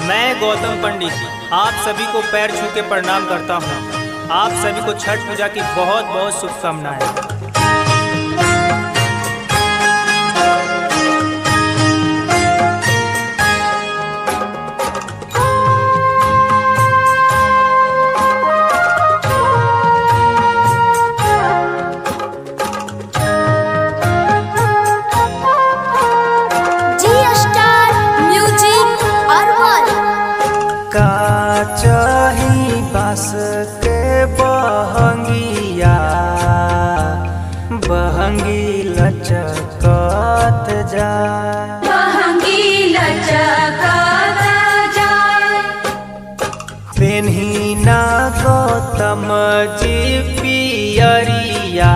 मैं गौतम पंडित आप सभी को पैर छू के प्रणाम करता हूँ। आप सभी को छठ पूजा की बहुत बहुत शुभकामनाएं। चाही बास के बहंगिया बहंगी लचकत जाए, बहंगी लचकत जाए। पेन्ही ना गौतम जी पियरिया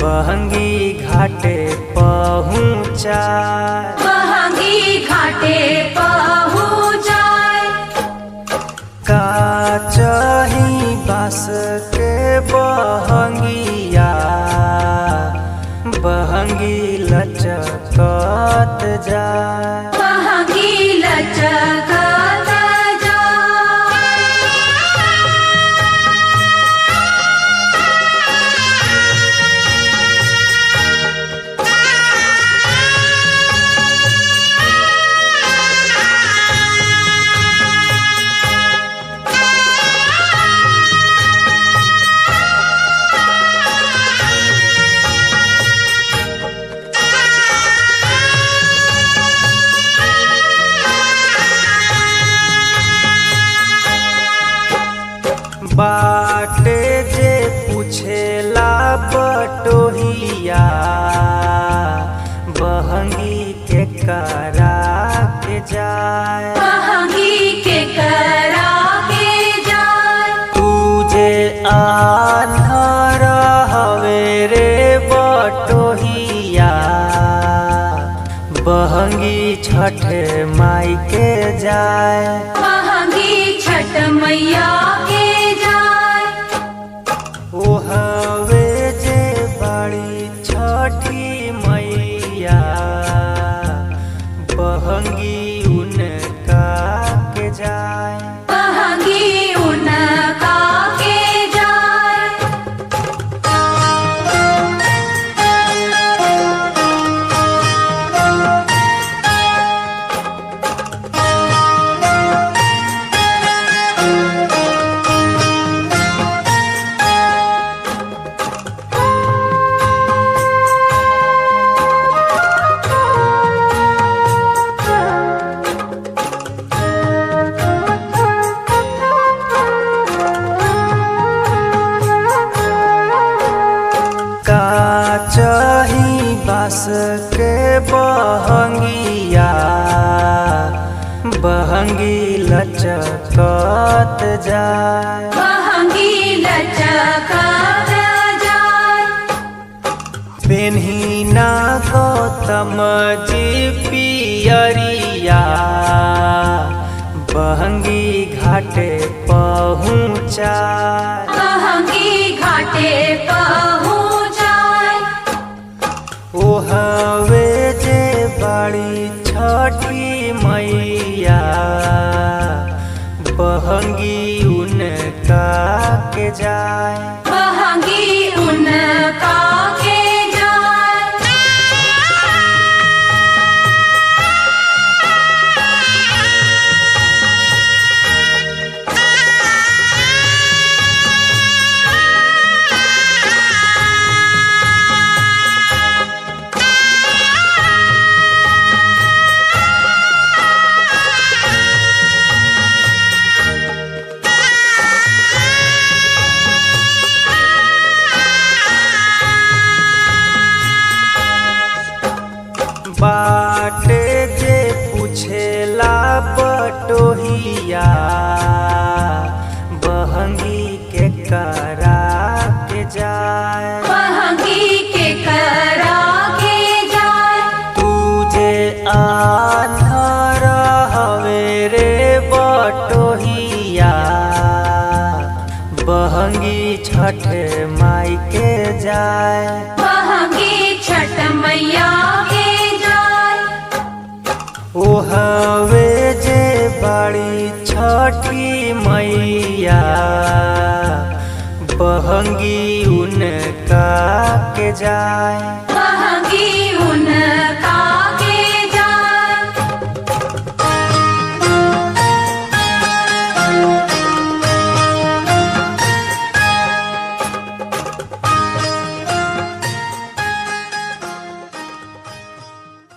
बहंगी घाटे पहुँचाए, बहंगी घाटे चाही बास के बहंगिया बहंगी लचकत जाए, बहंगी लचकत बाटे जे पूछेला बटोहिया बहंगी के करा के जाए, बहंगी के करा के जाए। तुझे आन्हर हवे रे बटोहिया बहंगी छठ माई के जाए, बहंगी छठ मैया के ओ हवे जे बड़ी छठी मैया बहंगी उनका के जाए, बहंगी उनका के जाए। चाही बास के बहंगिया बहंगी लचकत जाए, बहंगी लचकत जाए। पेन्ही ना गौतम जी पियरिया बहंगी घाटे पहुँचाए, बहंगी घाटे ओ हवे जे बड़ी छठी मैया बहंगी उनका के जाए, बहंगी उनका के जाए। बाटे जे पूछेला बटोहिया बहंगी के करा के जाए, बहंगी के करा के जाए। तुझे आन्हर हवे रे बटोहिया बहंगी छठ माई के जाए, बहंगी छठ मैया के जाए। ओ हवे बाड़ी छठी मैया बहंगी उनका के जाए बहंगी उनका